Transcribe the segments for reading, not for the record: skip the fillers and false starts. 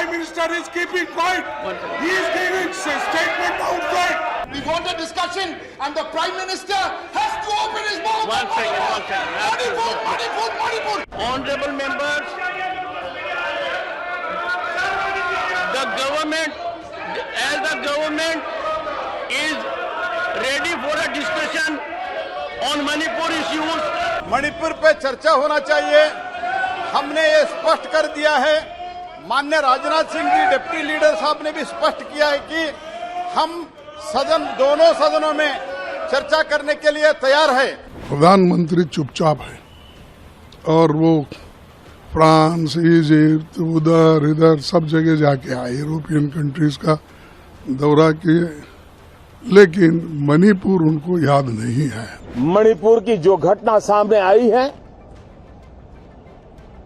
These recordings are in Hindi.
Prime Minister is keeping quiet. He is giving statement outside. We want a discussion and the Prime Minister has to open his mouth. One second. Manipur. Honorable members, the government is ready for a discussion on Manipur issues. Manipur पे चर्चा होना चाहिए। हमने ये स्पष्ट कर दिया है। माननीय राजनाथ सिंह जी डिप्टी लीडर साहब ने भी स्पष्ट किया है कि हम दोनों सदनों में चर्चा करने के लिए तैयार है। प्रधानमंत्री चुपचाप है और वो फ्रांस, इजिप्ट, इधर सब जगह जाके आए, यूरोपियन कंट्रीज का दौरा किए, लेकिन मणिपुर उनको याद नहीं है। मणिपुर की जो घटना सामने आई है,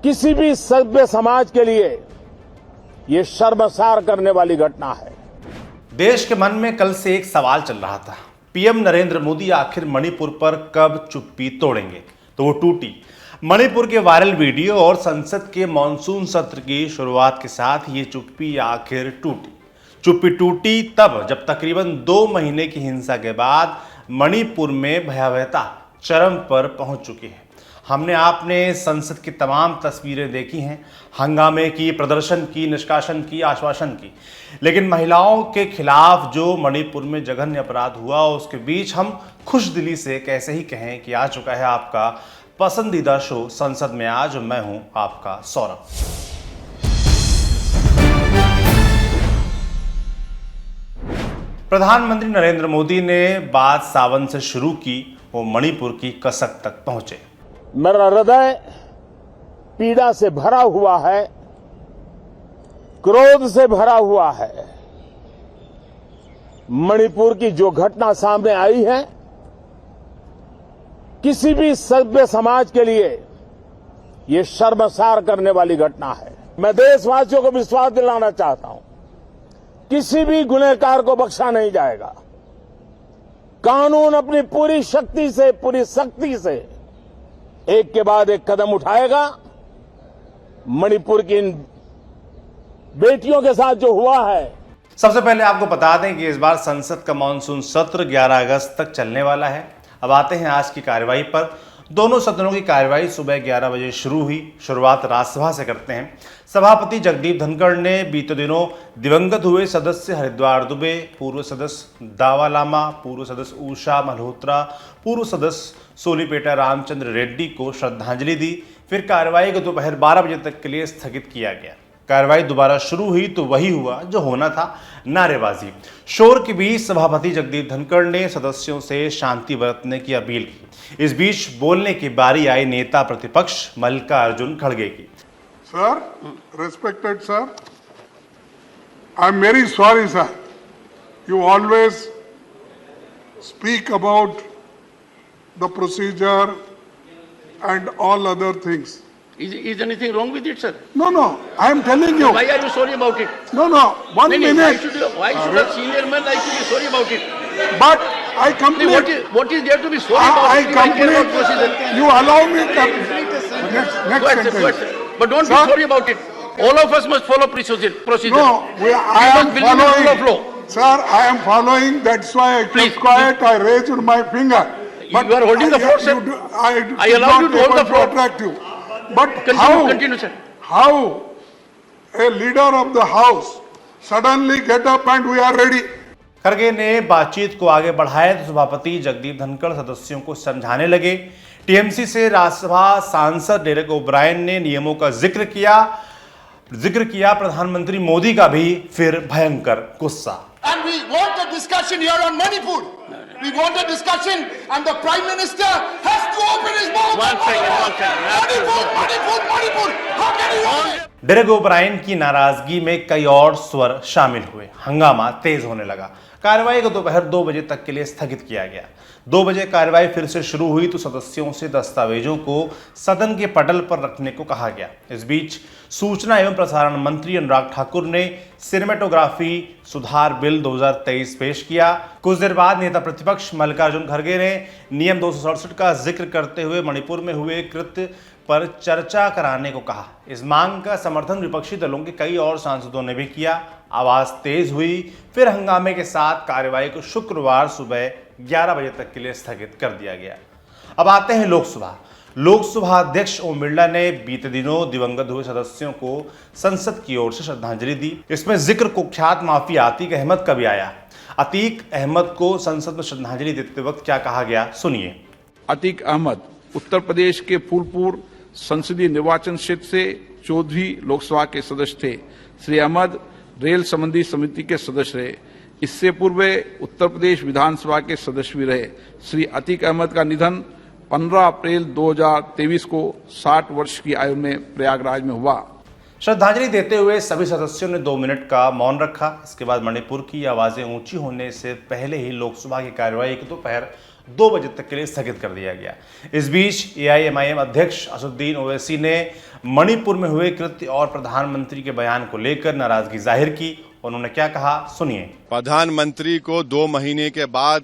किसी भी सभ्य समाज के लिए ये शर्मसार करने वाली घटना है। देश के मन में कल से एक सवाल चल रहा था, पीएम नरेंद्र मोदी आखिर मणिपुर पर कब चुप्पी तोड़ेंगे? तो वो टूटी। मणिपुर के वायरल वीडियो और संसद के मॉनसून सत्र की शुरुआत के साथ ये चुप्पी आखिर टूटी। चुप्पी टूटी तब जब तकरीबन 2 महीने की हिंसा के बाद मणिपुर में भयावहता चरम पर पहुंच चुकी है। हमने आपने संसद की तमाम तस्वीरें देखी हैं, हंगामे की, प्रदर्शन की, निष्कासन की, आश्वासन की, लेकिन महिलाओं के खिलाफ जो मणिपुर में जघन्य अपराध हुआ उसके बीच हम खुश दिली से कैसे ही कहें कि आ चुका है आपका पसंदीदा शो संसद में आज। मैं हूं आपका सौरभ। प्रधानमंत्री नरेंद्र मोदी ने बात सावन से शुरू की, वो मणिपुर की कसक तक पहुंचे। मेरा हृदय पीड़ा से भरा हुआ है, क्रोध से भरा हुआ है। मणिपुर की जो घटना सामने आई है, किसी भी सभ्य समाज के लिए ये शर्मसार करने वाली घटना है। मैं देशवासियों को विश्वास दिलाना चाहता हूं, किसी भी गुनहगार को बख्शा नहीं जाएगा। कानून अपनी पूरी शक्ति से, पूरी सख्ती से एक के बाद एक कदम उठाएगा। मणिपुर की इन बेटियों के साथ जो हुआ है। सबसे पहले आपको बता दें कि इस बार संसद का मॉनसून सत्र 11 अगस्त तक चलने वाला है। अब आते हैं आज की कार्यवाही पर। दोनों सदनों की कार्यवाही सुबह 11 बजे शुरू हुई। शुरुआत राज्यसभा से करते हैं। सभापति जगदीप धनखड़ ने बीते दिनों दिवंगत हुए सदस्य हरिद्वार दुबे, पूर्व सदस्य दावा लामा, पूर्व सदस्य उषा मल्होत्रा, पूर्व सदस्य सोलीपेटा रामचंद्र रेड्डी को श्रद्धांजलि दी। फिर कार्यवाही को दोपहर 12 बजे तक के लिए स्थगित किया गया। कार्यवाही दोबारा शुरू हुई तो वही हुआ जो होना था, नारेबाजी। शोर के बीच सभापति जगदीप धनखड़ ने सदस्यों से शांति बरतने की अपील की। इस बीच बोलने की बारी आई नेता प्रतिपक्ष मल्लिकार्जुन खड़गे की। Sir, respected sir, I am very sorry sir, you always speak about the procedure and all other things. Is anything wrong with it, sir? No, I am telling you. Why are you sorry about it? No, one minute. Why should a senior man like to be sorry about it? But I complete. What is there to be sorry about? I complete. You allow me to. Next sentence. But don't be sorry about it. All of us must follow procedure. No, I am following. Rule of law. Sir, I am following. That's why I kept quiet. I raised my finger. But you are holding the floor, sir. I allow you to hold the floor. Attract you. But Continue, sir. How a leader of the house suddenly get up and we are ready? खड़गे ने बातचीत को आगे बढ़ाया तो सभापति जगदीप धनखड़ सदस्यों को समझाने लगे। टीएमसी से राज्यसभा सांसद डेरेक ओब्रायन ने नियमों का जिक्र किया। प्रधानमंत्री मोदी का भी फिर भयंकर गुस्सा। And we want a discussion here on Manipur. We want a discussion and the Prime Minister has to open his mouth. One second. Manipur. How can you? Derek O'Brien की नाराजगी में कई और स्वर शामिल हुए। हंगामा तेज होने लगा। कार्यवाही को दोपहर 2 बजे तक के लिए स्थगित किया गया। 2 बजे कार्यवाही फिर से शुरू हुई तो सदस्यों से दस्तावेजों को सदन के पटल पर रखने को कहा गया। इस बीच सूचना एवं प्रसारण मंत्री अनुराग ठाकुर ने सिनेमेटोग्राफी सुधार बिल 2023 पेश किया। कुछ देर बाद नेता प्रतिपक्ष मल्लिकार्जुन खड़गे ने नियम 267 का जिक्र करते हुए मणिपुर में हुए कृत्य पर चर्चा कराने को कहा। इस मांग का समर्थन विपक्षी दलों के कई और सांसदों ने भी किया। आवाज तेज हुई, फिर हंगामे के साथ कार्यवाही को शुक्रवार सुबह 11 बजे तक के लिए स्थगित कर दिया गया। अब आते हैं लोकसभा अध्यक्ष ओम बिरला ने बीते दिनों दिवंगत हुए सदस्यों को संसद की ओर से श्रद्धांजलि दी। इसमें जिक्र कुख्यात माफिया अतीक अहमद का भी आया। अतीक अहमद को संसद में श्रद्धांजलि देते वक्त क्या कहा गया, सुनिए। अतीक अहमद उत्तर प्रदेश के फूलपुर संसदीय निर्वाचन क्षेत्र से 14वीं लोकसभा के सदस्य थे। श्री अहमद रेल संबंधी समिति के सदस्य रहे। इससे पूर्व उत्तर प्रदेश विधानसभा के सदस्य भी रहे। श्री अतीक अहमद का निधन 15 अप्रैल 2023 को 60 वर्ष की आयु में प्रयागराज में हुआ। श्रद्धांजलि देते हुए सभी सदस्यों ने 2 मिनट का मौन रखा। इसके बाद मणिपुर की आवाजें ऊंची होने से पहले ही लोकसभा की कार्यवाही को दोपहर 2 बजे तक के लिए स्थगित कर दिया गया। इस बीच AIMIM अध्यक्ष असदुद्दीन ओवैसी ने मणिपुर में हुए कृत्य और प्रधानमंत्री के बयान को लेकर नाराजगी जाहिर की। उन्होंने क्या कहा, सुनिए। प्रधानमंत्री को 2 महीने के बाद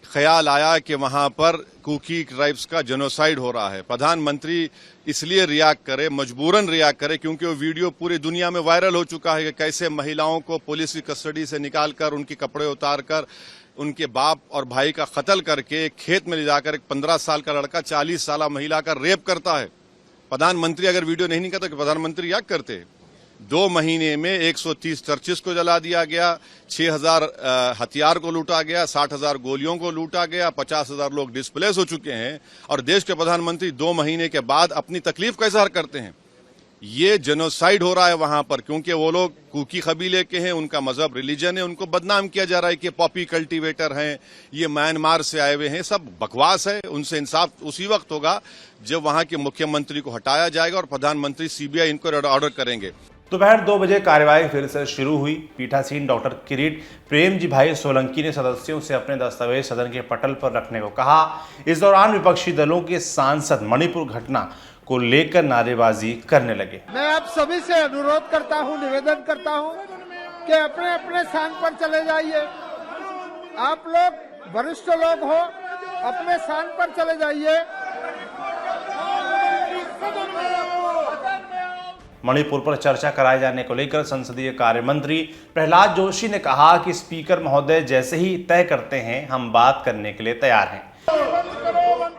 ख्याल आया कि वहां पर कुकी ट्राइब्स का जेनोसाइड हो रहा है। प्रधानमंत्री इसलिए रिएक्ट करे, मजबूरन रिएक्ट करे, क्योंकि वो वीडियो पूरी दुनिया में वायरल हो चुका है कि कैसे महिलाओं को पुलिस की कस्टडी से निकालकर उनके कपड़े उतारकर उनके बाप और भाई का कत्ल करके खेत में ले जाकर एक 15 साल का लड़का 40 साल महिला का रेप करता है। प्रधानमंत्री अगर वीडियो नहीं निकालता तो प्रधानमंत्री रिएक्ट करते। 2 महीने में 130 चर्चिस को जला दिया गया, 6000 हथियार को लूटा गया, 60,000 गोलियों को लूटा गया, 50,000 लोग डिस्प्लेस हो चुके हैं। और देश के प्रधानमंत्री 2 महीने के बाद अपनी तकलीफ कैसे हल करते हैं? ये जेनोसाइड हो रहा है वहां पर, क्योंकि वो लोग कुकी कबीले के हैं, उनका मजहब रिलीजन है, उनको बदनाम किया जा रहा है कि पॉपी कल्टीवेटर हैं, ये म्यांमार से आए हुए हैं। सब बकवास है। उनसे इंसाफ उसी वक्त होगा जब वहां के मुख्यमंत्री को हटाया जाएगा और प्रधानमंत्री CBI इनको ऑर्डर करेंगे। दोपहर 2 बजे कार्यवाही फिर से शुरू हुई। पीठासीन डॉक्टर किरीट प्रेमजी भाई सोलंकी ने सदस्यों से अपने दस्तावेज सदन के पटल पर रखने को कहा। इस दौरान विपक्षी दलों के सांसद मणिपुर घटना को लेकर नारेबाजी करने लगे। मैं आप सभी से अनुरोध करता हूं, निवेदन करता हूं कि अपने अपने स्थान पर चले जाइए। आप लोग वरिष्ठ लोग हो, अपने स्थान पर चले जाइए। मणिपुर पर चर्चा कराए जाने को लेकर संसदीय कार्य मंत्री प्रहलाद जोशी ने कहा कि स्पीकर महोदय जैसे ही तय करते हैं हम बात करने के लिए तैयार हैं।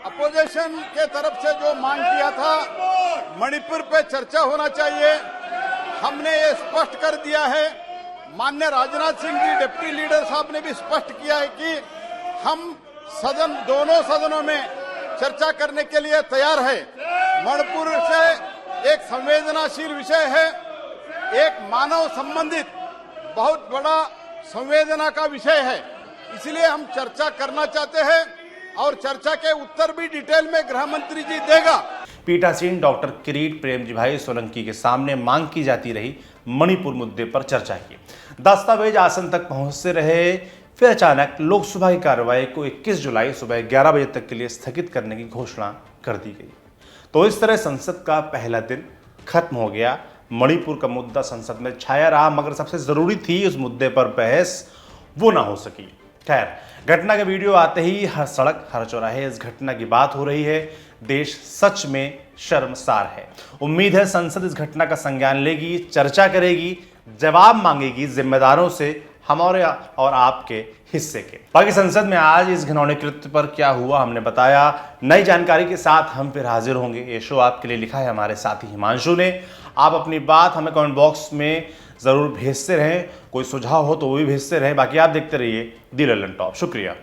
अपोजिशन के तरफ से जो मांग किया था मणिपुर पे चर्चा होना चाहिए, हमने ये स्पष्ट कर दिया है। माननीय राजनाथ सिंह जी डिप्टी लीडर साहब ने भी स्पष्ट किया है कि हम दोनों सदनों में चर्चा करने के लिए तैयार है। मणिपुर से एक संवेदनशील विषय है, एक मानव संबंधित बहुत बड़ा संवेदना का विषय है, इसलिए हम चर्चा करना चाहते हैं और चर्चा के उत्तर भी डिटेल में गृह मंत्री जी देगा। पीठासीन डॉक्टर किरीट प्रेमजी भाई सोलंकी के सामने मांग की जाती रही मणिपुर मुद्दे पर चर्चा की। दस्तावेज आसन तक पहुंचते रहे। फिर अचानक लोकसभा की कार्यवाही को 21 जुलाई सुबह 11 बजे तक के लिए स्थगित करने की घोषणा कर दी गई। तो इस तरह संसद का पहला दिन खत्म हो गया। मणिपुर का मुद्दा संसद में छाया रहा, मगर सबसे जरूरी थी उस मुद्दे पर बहस, वो ना हो सकी। खैर, घटना का वीडियो आते ही हर सड़क हर चौराहे इस घटना की बात हो रही है। देश सच में शर्मसार है। उम्मीद है संसद इस घटना का संज्ञान लेगी, चर्चा करेगी, जवाब मांगेगी जिम्मेदारों से, हमारे और आपके हिस्से के। बाकी संसद में आज इस घिनौने कृत्य पर क्या हुआ हमने बताया। नई जानकारी के साथ हम फिर हाजिर होंगे। ये शो आपके लिए लिखा है हमारे साथी हिमांशु ने। आप अपनी बात हमें कमेंट बॉक्स में जरूर भेजते रहें। कोई सुझाव हो तो वो भी भेजते रहें। बाकी आप देखते रहिए दी लल्लन टॉप। शुक्रिया।